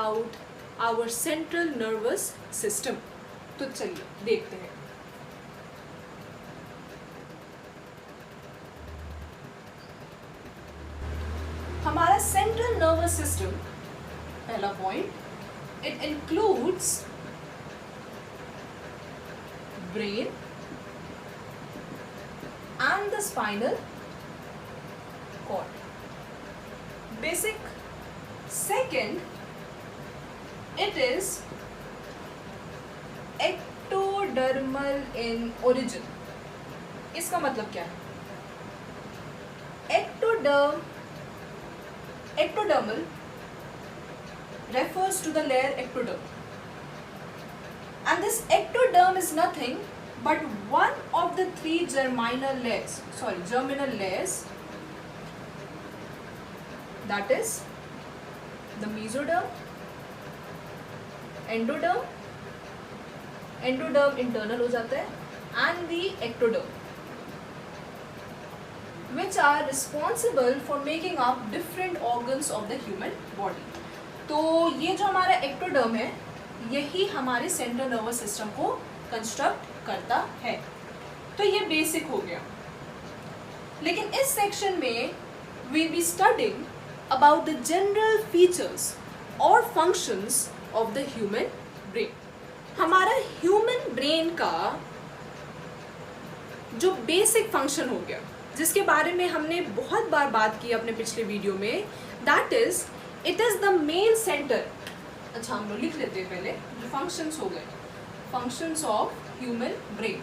about our central nervous system. तो चलिए देखते हैं. हमारा सेंट्रल नर्वस सिस्टम, पहला point, it includes brain and the spinal cord. Basic. Second, it is ectodermal in origin. इसका मतलब क्या है? Ectodermal refers to the layer ectoderm, and this ectoderm is nothing but one of the three germinal layers, that is the mesoderm, endoderm internal हो जाता है, and the ectoderm, which are responsible for making up different organs of the human body. तो ये जो हमारा ectoderm है, यही हमारे सेंट्रल नर्वस सिस्टम को कंस्ट्रक्ट करता है. तो ये बेसिक हो गया. लेकिन इस सेक्शन में we will be studying about the general features or functions of the human brain. हमारा ह्यूमन ब्रेन का जो बेसिक फंक्शन हो गया, जिसके बारे में हमने बहुत बार बात की अपने पिछले वीडियो में, that is it is the main centre. अच्छा, हम लोग लिख लेते हैं पहले जो फंक्शंस हो गए. Functions of human brain.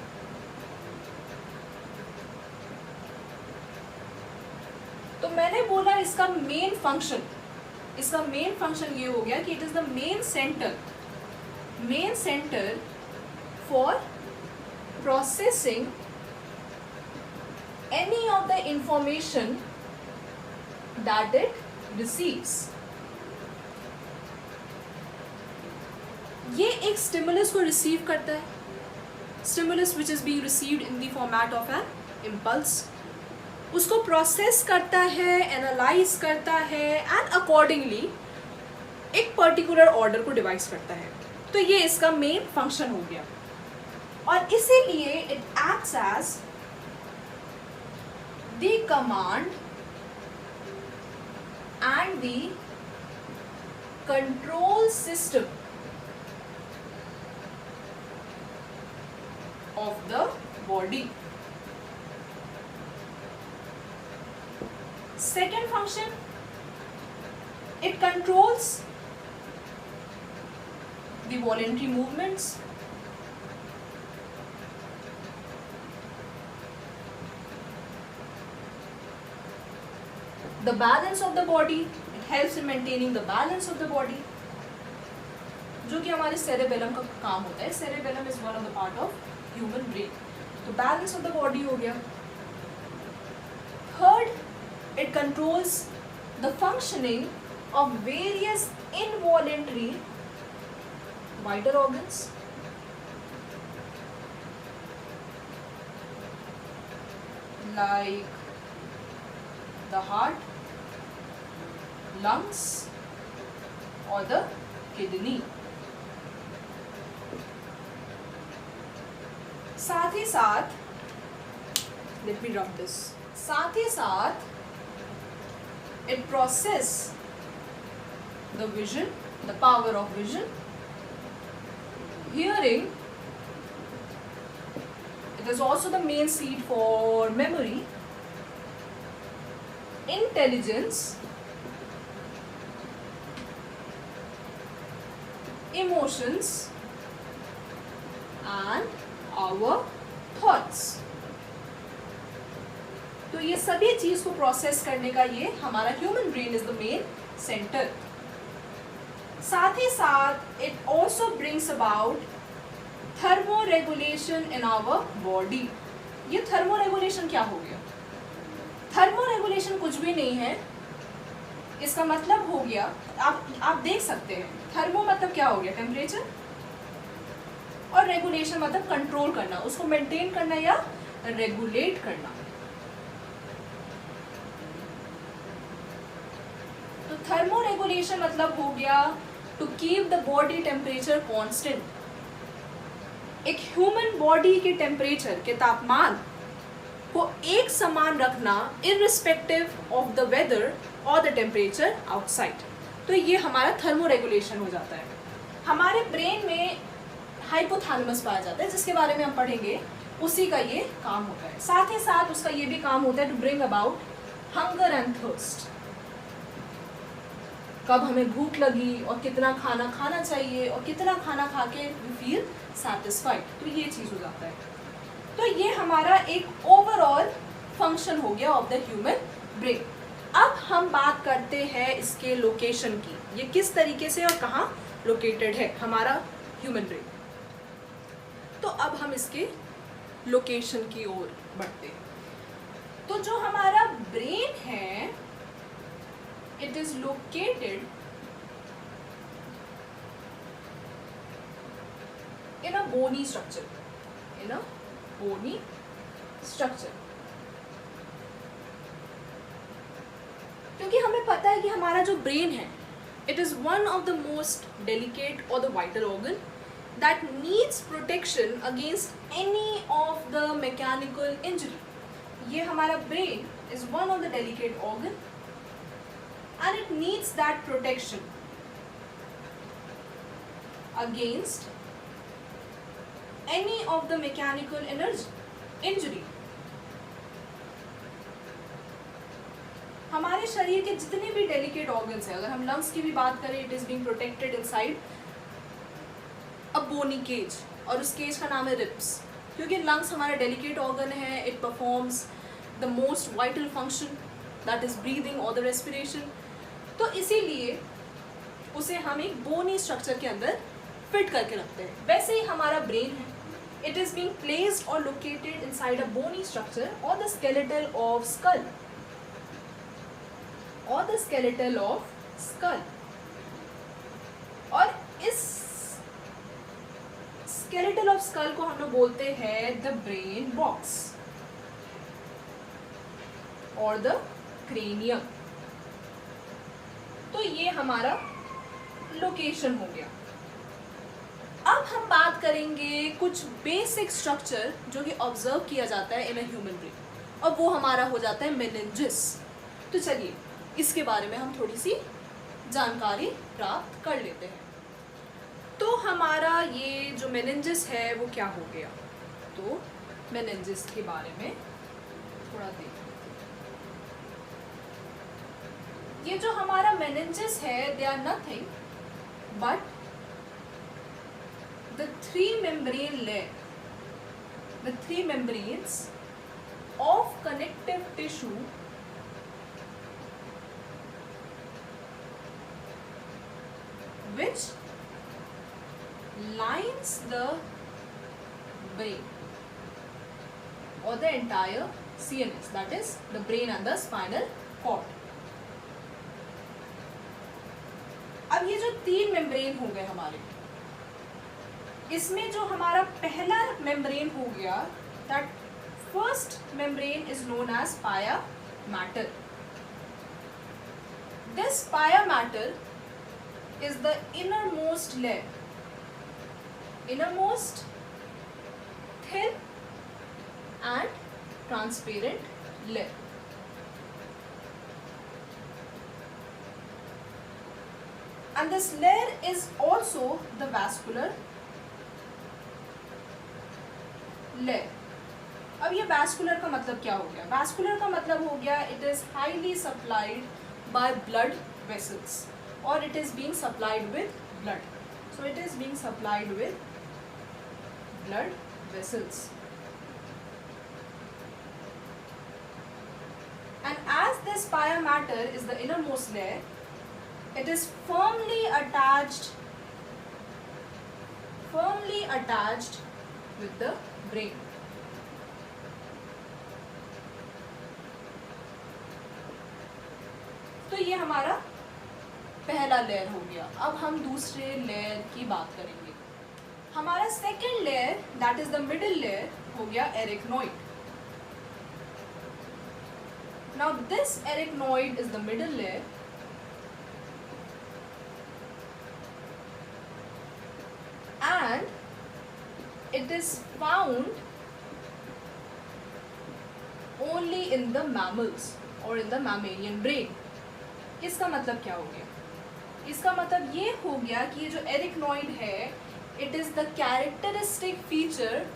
तो मैंने बोला इसका मेन फंक्शन ये हो गया कि it is the main centre for processing any of the information that it receives. ये एक स्टिमुलस को रिसीव करता है. Stimulus which is being received in the format of an impulse. उसको प्रोसेस करता है, एनालाइज करता है, एंड अकॉर्डिंगली एक पर्टिकुलर ऑर्डर को डिवाइस करता है. तो ये इसका मेन फंक्शन हो गया. और इसीलिए it acts as the command and the control system of the body. Second function, it controls the voluntary movements, the balance of the body. It helps in maintaining the balance of the body, जो कि हमारे cerebellum का काम होता है. Cerebellum is one of the part of human brain. तो balance of the body हो गया. Third, it controls the functioning of various involuntary vital organs, like the heart, lungs or the kidney. साथ ही साथ, let me rub this. साथ ही साथ it process the vision, the power of vision, hearing. It is also the main seat for memory, intelligence, emotions and our thoughts. तो ये सभी चीज को प्रोसेस करने का ये हमारा human brain is the main centre. साथ ही साथ it also brings about thermoregulation in our body. ये थर्मोरेगुलेशन क्या हो गया? थर्मोरेगुलेशन कुछ भी नहीं है. इसका मतलब हो गया, आप देख सकते हैं, थर्मो मतलब क्या हो गया? टेम्परेचर, और रेगुलेशन मतलब कंट्रोल करना, उसको मेंटेन करना या रेगुलेट करना. तो थर्मोरेगुलेशन मतलब हो गया to keep the body temperature constant. एक ह्यूमन बॉडी के टेम्परेचर के तापमान को एक समान रखना इररिस्पेक्टिव ऑफ द वेदर और द टेम्परेचर आउटसाइड। तो ये हमारा थर्मो रेगुलेशन हो जाता है। हमारे ब्रेन में हाइपोथैलेमस पाया जाता है, जिसके बारे में हम पढ़ेंगे, उसी का ये काम होता है। साथ ही साथ उसका ये भी काम होता है to bring about hunger and thirst. कब हमें भूख लगी और कितना खाना खाना चाहिए और कितना खाना खा के वी फील सैटिस्फाइड, तो ये चीज़ हो जाता है। तो ये हमारा एक ओवरऑल फंक्शन हो गया ऑफ द ह्यूमन ब्रेन। अब हम बात करते हैं इसके लोकेशन की, ये किस तरीके से और कहाँ लोकेटेड है हमारा ह्यूमन ब्रेन। तो अब हम इसके लोकेशन की ओर बढ़ते हैं। तो जो हमारा ब्रेन है, it is located in a bony structure, in a bony structure। क्योंकि हमें पता है कि हमारा जो ब्रेन है, it is one of the most delicate or the vital organ that needs protection against any of the mechanical injury। ये हमारा brain is one of the delicate organ and it needs that protection against any of the mechanical injury। हमारे शरीर के जितने भी delicate organs हैं, अगर हम लंग्स की भी बात करें, it is being protected inside a bony cage, और उस केज का नाम है रिब्स। क्योंकि लंग्स हमारा डेलिकेट ऑर्गन है, it performs the most vital function, that is breathing और द रेस्पिरेशन। तो इसीलिए उसे हम एक बोनी स्ट्रक्चर के अंदर फिट करके रखते हैं। वैसे ही हमारा ब्रेन है, it is being placed or located inside a bony structure or the skeletal of skull, or the skeletal of skull। और इस skeletal of skull को हम लोग बोलते हैं the brain box और the cranium। तो ये हमारा लोकेशन हो गया। अब हम बात करेंगे कुछ बेसिक स्ट्रक्चर जो कि ऑब्जर्व किया जाता है इन अ ह्यूमन ब्रेन, और वो हमारा हो जाता है मेनिंजेस। तो चलिए इसके बारे में हम थोड़ी सी जानकारी प्राप्त कर लेते हैं। तो हमारा ये जो मेनिंजेस है वो क्या हो गया, तो मेनिंजेस के बारे में थोड़ा देख लेते हैं। ये जो हमारा मेनिंजेस है, they are nothing but the three membranes of connective tissue which lines the brain or the entire CNS, that is the brain and the spinal cord। अब ये जो तीन मेम्ब्रेन हो गए हमारे, इसमें जो हमारा पहला मेम्ब्रेन हो गया, that first membrane is known as pia mater. This pia mater is the innermost layer, innermost thin and transparent layer. And this layer is also the vascular layer. अब ये वैस्कुलर का मतलब क्या हो गया? वैस्कुलर का मतलब हो गया it is highly supplied by blood vessels, और it is being supplied with blood. So it is being supplied with blood vessels, and as this pia mater is the innermost layer, it is firmly attached with the brain। तो ये हमारा पहला layer हो गया। अब हम दूसरे layer की बात करेंगे। हमारा second layer, that is the middle layer, हो गया arachnoid. Now this arachnoid is the middle layer and it is found only in the mammals or in the mammalian brain. इसका मतलब क्या हो गया? इसका मतलब ये हो गया कि ये जो एरिकनॉइड है it is the characteristic feature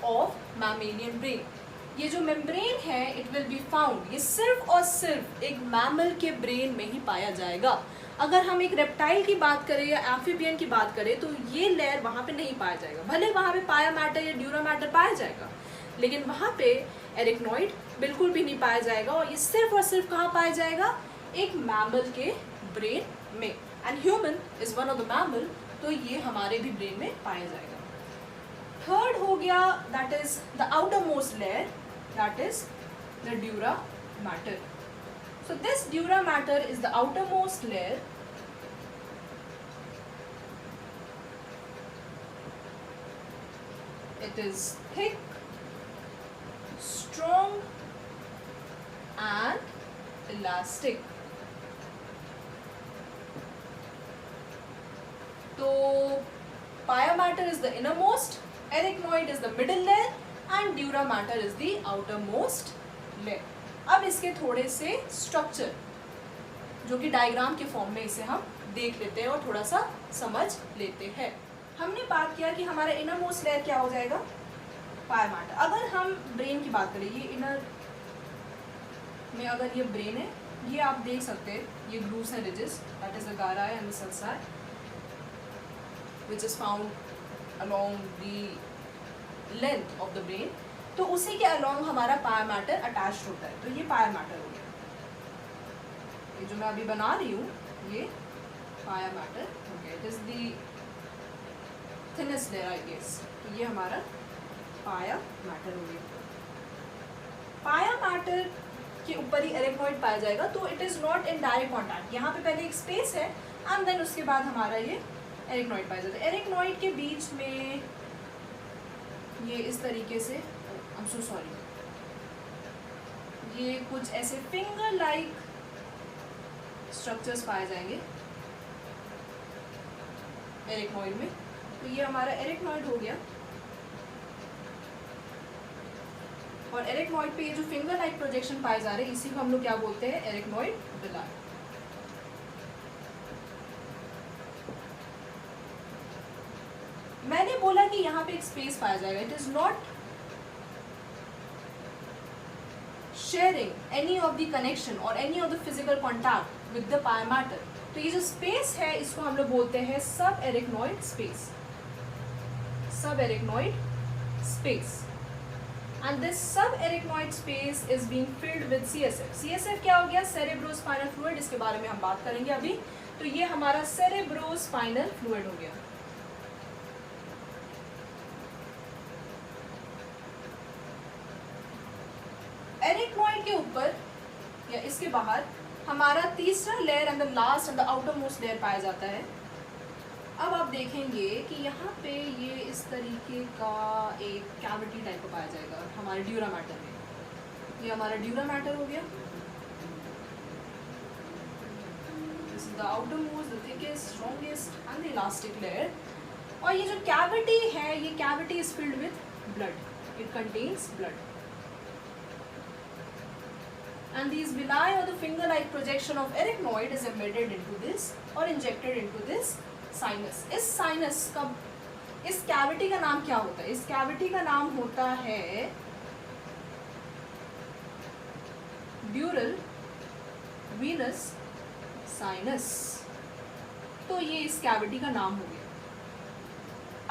of mammalian brain. ये जो मेम्ब्रेन है इट विल बी फाउंड, ये सिर्फ और सिर्फ एक मैमल के ब्रेन में ही पाया जाएगा. अगर हम एक रेप्टाइल की बात करें या एम्फीबियन की बात करें तो ये लेयर वहाँ पे नहीं पाया जाएगा. भले वहाँ पे पाया मैटर या ड्यूरा मैटर पाया जाएगा, लेकिन वहाँ पे एरिकनॉइड बिल्कुल भी नहीं पाया जाएगा. और ये सिर्फ और सिर्फ कहाँ पाया जाएगा? एक मैमल के ब्रेन में. And human is one of the mammal, तो ये हमारे भी ब्रेन में पाया जाएगा. थर्ड हो गया that is the outer most layer, that is the dura mater. So this dura matter is the outermost layer. It is thick, strong and elastic. So pia matter is the innermost, arachnoid is the middle layer and dura matter is the outermost layer. अब इसके थोड़े से structure जो कि diagram के form में इसे हम देख लेते हैं और थोड़ा सा समझ लेते हैं. हमने बात किया कि हमारा इनर मोस्ट लेयर क्या हो जाएगा? पाया मैटर. अगर हम ब्रेन की बात करें, ये इनर में अगर ये ब्रेन है, ये आप देख सकते हैं, ये grooves and ridges, that is the gyri and the sulci which is found along the length of the brain. तो उसी के अलोंग हमारा पाया मैटर अटैच्ड होता है. तो ये पाया मैटर हो गया. ये जो मैं अभी बना रही हूँ ये पाया मैटर हो गया. It is the thinnest layer I guess. तो ये हमारा पाया मैटर हो गया. पाया मैटर के ऊपर ही एरिकनॉइड पाया जाएगा. तो it is not in direct contact. यहाँ पे पहले एक स्पेस है एंड देन उसके बाद हमारा ये एरिकनॉइड पाया जाता है. एरिकनॉइड के बीच में ये इस तरीके से, आई एम सो सॉरी, ये कुछ ऐसे फिंगर लाइक स्ट्रक्चर्स पाए जाएंगे एरिकनॉइड में. तो ये हमारा एरिकनॉइड हो गया. और एरिकनॉइड पे ये जो फिंगर लाइक प्रोजेक्शन पाए जा रहे हैं इसी को हम लोग क्या बोलते हैं? एरिकनॉइड विलाई. मैंने बोला कि यहाँ पे एक स्पेस पाया जाएगा. It is not sharing any of the connection or any of the physical contact with the pia matter. तो ये जो स्पेस है इसको हम लोग बोलते हैं सब एरिकनॉइड स्पेस. सब एरिकनॉइड space. And this subarachnoid space is being filled with CSF. CSF क्या हो गया? Cerebrospinal fluid. इसके बारे में हम बात करेंगे अभी. तो ये हमारा सेरेब्रोस्पाइनल फ्लूइड हो गया. एरिकनॉइड के ऊपर या इसके बाहर हमारा तीसरा layer and the last and the outer most layer पाया जाता है. अब आप देखेंगे कि यहाँ पे ये इस तरीके का एक कैविटी टाइप का पाया जाएगा हमारे ड्यूरा मैटर में. ये हमारा ड्यूरा मैटर हो गया. This is the outer most, the thickest, strongest and the elastic layer. और ये जो कैविटी है ये cavity is filled with blood. It contains blood. And these villi or the finger-like projection of arachnoid is embedded into this or injected into this sinus. इस sinus का, इस cavity का नाम क्या होता है? इस cavity का नाम होता है dural venous sinus. तो ये इस cavity का नाम हो गया.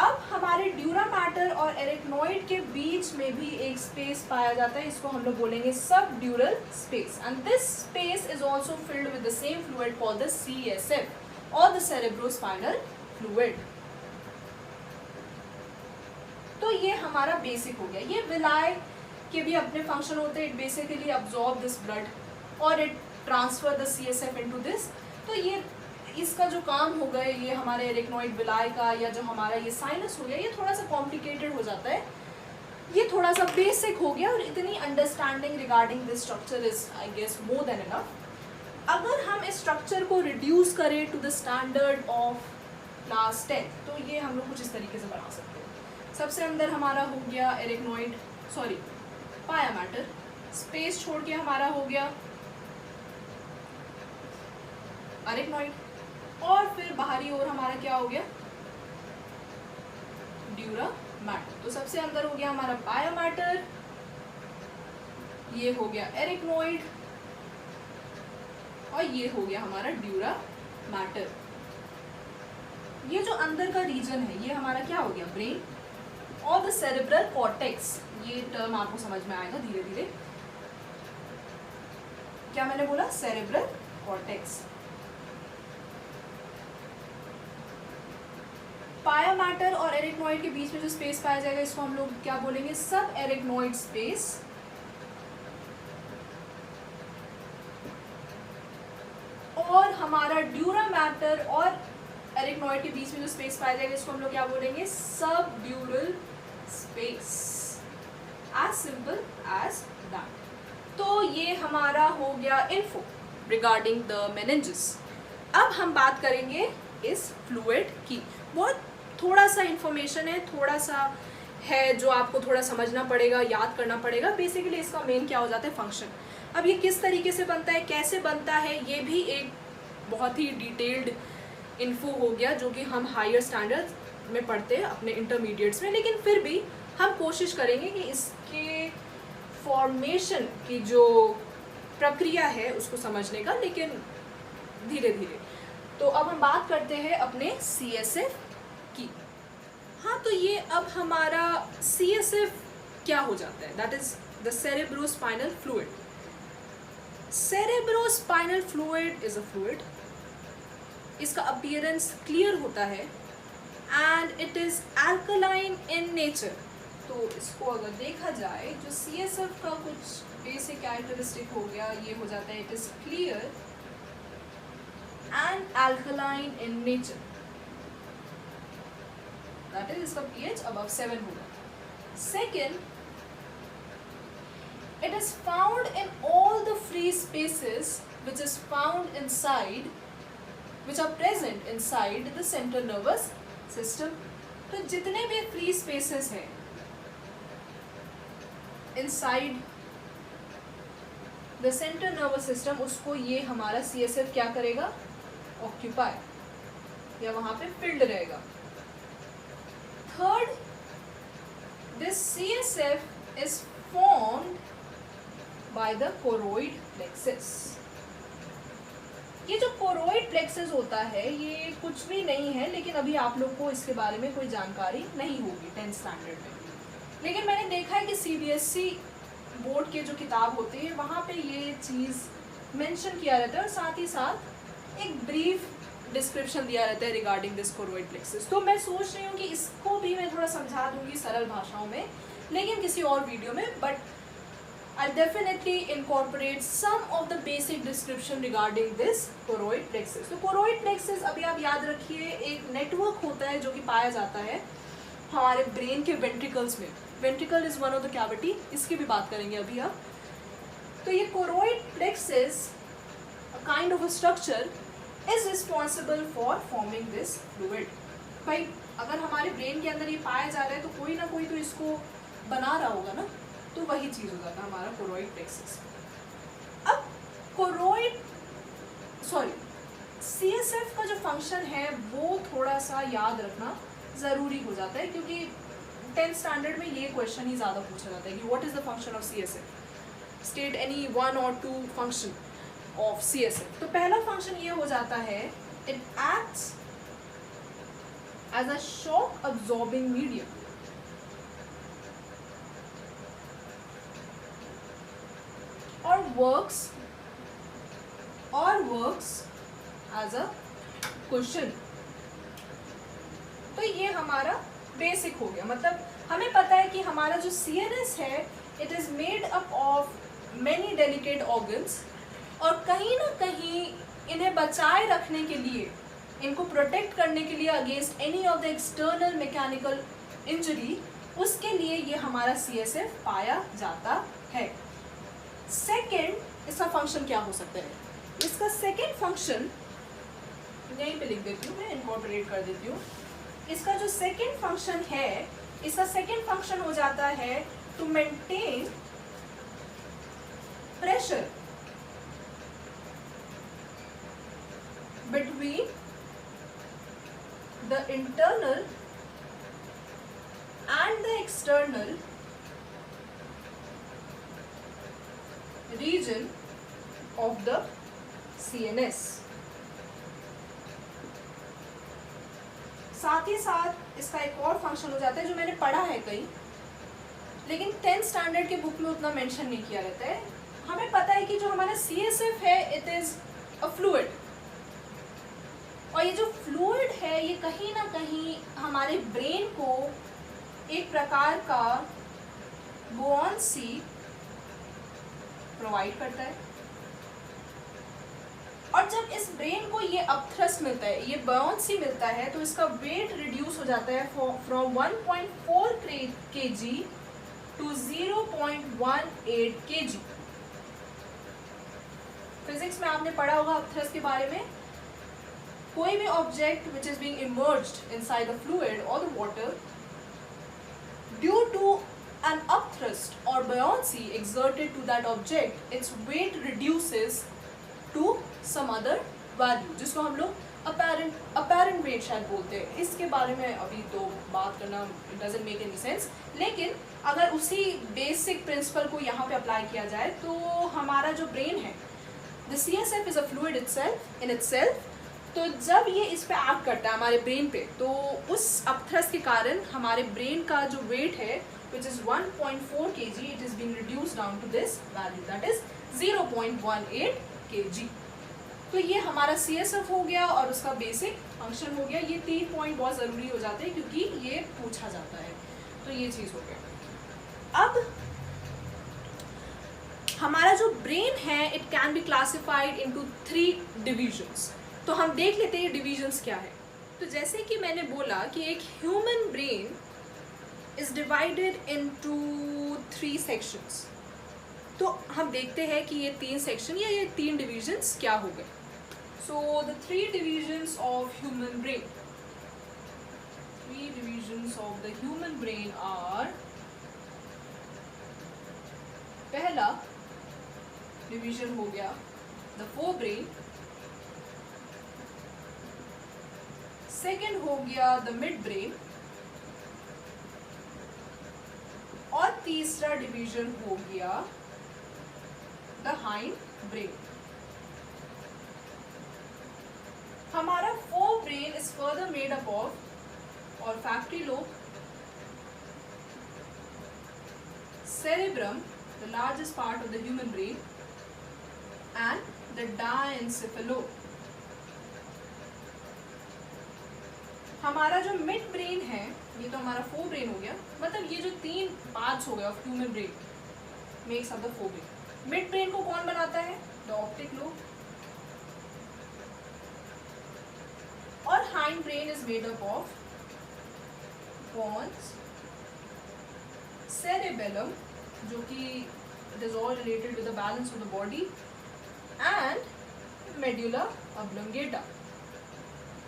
अब हमारे ड्यूरा मैटर और एरिकनॉइड के बीच में भी एक स्पेस पाया जाता है. इसको हम लोग बोलेंगे subdural space. And this space is also filled with the same fluid called the CSF और द सेरेब्रोस्पाइनल फ्लूइड. तो ये हमारा बेसिक हो गया. ये विलाई के भी अपने फंक्शन होते हैं. It basically absorb this blood और it transfer the CSF into this. तो ये इसका जो काम हो गए ये हमारे एरिकनॉइड विलाई का या जो हमारा ये साइनस हो गया ये थोड़ा सा कॉम्प्लिकेटेड हो जाता है. ये थोड़ा सा बेसिक हो गया और इतनी understanding regarding this structure is I guess more than enough. अगर हम इस स्ट्रक्चर को रिड्यूस करें to the standard of class 10। तो ये हम लोग कुछ इस तरीके से बना सकते हैं। सबसे अंदर हमारा हो गया एरिकनॉइड, सॉरी पाया मैटर, स्पेस छोड़ के हमारा हो गया एरिकनॉइड, और फिर बाहरी ओर हमारा क्या हो गया ड्यूरा मैटर। तो सबसे अंदर हो गया हमारा पाया मैटर, ये हो गया एरिकनॉइड, और ये हो गया हमारा ड्यूरा मैटर। ये जो अंदर का रीजन है ये हमारा क्या हो गया ब्रेन और द सेरेब्रल कॉर्टेक्स। ये टर्म आपको समझ में आएगा धीरे धीरे। क्या मैंने बोला? Cerebral cortex. पाया मैटर और एरिकनॉइड के बीच में जो स्पेस पाया जाएगा इसको हम लोग क्या बोलेंगे? सब एरिकनॉइड स्पेस। और हमारा ड्यूरा मैटर और एरिकनॉइड के बीच में जो स्पेस पाया जाएगा इसको हम लोग क्या बोलेंगे? Subdural space. As simple as that. तो ये हमारा हो गया इन्फो रिगार्डिंग द मेनिंजेस। अब हम बात करेंगे इस फ्लूइड की। बहुत थोड़ा सा इंफॉर्मेशन है, थोड़ा सा है जो आपको थोड़ा समझना पड़ेगा, याद करना पड़ेगा। बेसिकली इसका मेन क्या हो जाता है? फंक्शन। अब ये किस तरीके से बनता है, कैसे बनता है, ये भी एक बहुत ही डिटेल्ड इन्फो हो गया जो कि हम हायर स्टैंडर्ड में पढ़ते हैं अपने इंटरमीडिएट्स में। लेकिन फिर भी हम कोशिश करेंगे कि इसके फॉर्मेशन की जो प्रक्रिया है उसको समझने का, लेकिन धीरे धीरे। तो अब हम बात करते हैं अपने CSF की। हाँ, तो ये अब हमारा CSF क्या हो जाता है? That is the cerebrospinal fluid. Cerebrospinal fluid is a fluid. इसका अपीयरेंस क्लियर होता है and it is alkaline in nature. तो इसको अगर देखा जाए जो CSF का कुछ बेसिक कैरेक्टरिस्टिक हो गया, ये हो जाता है it is clear and alkaline in nature. That is इसका pH above 7 होगा। Second, it is found in all the free spaces which is found inside, which are present inside the central nervous system। तो जितने भी free spaces हैं inside the central nervous system, उसको ये हमारा CSF क्या करेगा? ऑक्यूपाई, या वहां पे फिल्ड रहेगा। Third, this CSF is formed by the choroid plexus। ये जो choroid plexus होता है ये कुछ भी नहीं है, लेकिन अभी आप लोग को इसके बारे में कोई जानकारी नहीं होगी 10th स्टैंडर्ड में। लेकिन मैंने देखा है कि CBSE बोर्ड के जो किताब होते हैं वहाँ पे ये चीज़ मेंशन किया रहता है और साथ ही साथ एक ब्रीफ डिस्क्रिप्शन दिया रहता है रिगार्डिंग दिस choroid plexus। तो मैं सोच रही हूँ कि इसको भी मैं थोड़ा समझा दूँगी सरल भाषाओं में, लेकिन किसी और वीडियो में। But I'll definitely incorporate some of the basic description regarding this choroid plexus। तो choroid plexus अभी आप याद रखिए एक नेटवर्क होता है जो कि पाया जाता है हमारे ब्रेन के वेंट्रिकल्स में। Ventricle is one of the cavity, इसकी भी बात करेंगे अभी आप। तो ये choroid plexus, a kind of a structure, is responsible for forming this fluid। भाई अगर हमारे ब्रेन के अंदर ये पाया जा रहा है तो कोई ना कोई तो इसको बना रहा होगा ना, तो वही चीज़ हो जाता है हमारा choroid plexus। अब CSF का जो फंक्शन है वो थोड़ा सा याद रखना ज़रूरी हो जाता है, क्योंकि 10th स्टैंडर्ड में ये क्वेश्चन ही ज़्यादा पूछा जाता है कि what is the function of CSF, state any 1 or 2 function of CSF। तो पहला फंक्शन ये हो जाता है it acts as a shock absorbing medium. और वर्क्स एज अ क्वेश्चन। तो ये हमारा बेसिक हो गया। मतलब हमें पता है कि हमारा जो CNS है it is made up of many delicate organs, और कहीं ना कहीं इन्हें बचाए रखने के लिए, इनको प्रोटेक्ट करने के लिए against any of the external mechanical injury, उसके लिए ये हमारा CSF पाया जाता है। सेकेंड, इसका फंक्शन क्या हो सकता है? इसका सेकेंड फंक्शन यहीं पे लिख देती हूँ, मैं इनकॉर्पोरेट कर देती हूँ। इसका जो सेकेंड फंक्शन है, इसका सेकेंड फंक्शन हो जाता है to maintain pressure between the internal and the external region of the CNS। साथ ही साथ इसका एक और फंक्शन हो जाता है जो मैंने पढ़ा है कहीं, लेकिन 10th स्टैंडर्ड के बुक में उतना मेंशन नहीं किया रहता है। हमें पता है कि जो हमारा CSF है इट इज अ फ्लूइड, और ये जो फ्लूइड है ये कहीं ना कहीं हमारे ब्रेन को एक प्रकार का बुओयांसी प्रोवाइड करता है। और जब इस ब्रेन को ये अपथ्रस्ट मिलता है, ये बुओयांसी मिलता है, तो इसका वेट रिड्यूस हो जाता है from 1.4 kg to 0.18 kg। Physics में आपने पढ़ा होगा अपथ्रस्ट के बारे में। कोई भी object which is being immersed inside the fluid और the water, due to an upthrust or buoyancy exerted to that object, its weight reduces to some other value, जिसको हम लोग apparent weight शायद बोलते हैं। इसके बारे में अभी तो बात करना it doesn't make any sense, लेकिन अगर उसी बेसिक प्रिंसिपल को यहाँ पे अप्लाई किया जाए तो हमारा जो ब्रेन है, the CSF is a fluid itself in itself, तो जब ये इस पे एक्ट करता है हमारे ब्रेन पे, तो उस अपथ्रस्ट के कारण हमारे ब्रेन का जो वेट है which is 1.4 kg, it is being reduced down to this value, that is 0.18 kg। तो ये हमारा CSF हो गया और उसका बेसिक फंक्शन हो गया। ये 3 पॉइंट बहुत ज़रूरी हो जाते हैं क्योंकि ये पूछा जाता है, तो ये चीज़ हो गया। अब हमारा जो ब्रेन है it can be classified into 3 divisions. तो हम देख लेते हैं ये डिविजन्स क्या है। तो जैसे कि मैंने बोला कि एक human brain is divided into 3 sections, तो हम देखते हैं कि ये 3 सेक्शन या ये 3 डिविजन्स क्या हो गए। So the 3 divisions of human brain, 3 divisions of the human brain are, पहला डिवीजन हो गया द फोरब्रेन, सेकेंड हो गया द मिड ब्रेन, और तीसरा डिवीजन हो गया द हाइंड ब्रेन। हमारा fore brain is further made up of olfactory lobe, cerebrum, the largest part of the human brain, and the diencephalon lobe। हमारा जो mid brain है, ये तो हमारा फोर ब्रेन हो गया, मतलब ये जो 3 पार्ट्स हो गए of human brain makes up the forebrain. Midbrain को कौन बनाता है? The optic lobe. और hindbrain is made up of pons, cerebellum, जो कि it is all related with the balance of the body, and medulla oblongata.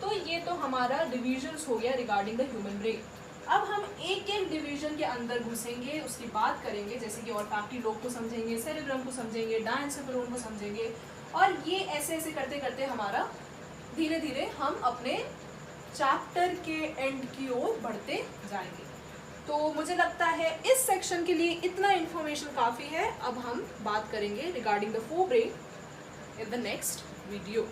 तो ये तो हमारा डिविजन्स हो गया रिगार्डिंग द ह्यूमन ब्रेन। अब हम एक एक डिवीजन के अंदर घुसेंगे, उसकी बात करेंगे, जैसे कि olfactory लोब को समझेंगे, सेरेब्रम को समझेंगे, डायनसेफेलोन को समझेंगे, और ये ऐसे ऐसे करते करते हमारा धीरे धीरे हम अपने चैप्टर के एंड की ओर बढ़ते जाएंगे। तो मुझे लगता है इस सेक्शन के लिए इतना इन्फॉर्मेशन काफ़ी है। अब हम बात करेंगे regarding the fore brain in the next video.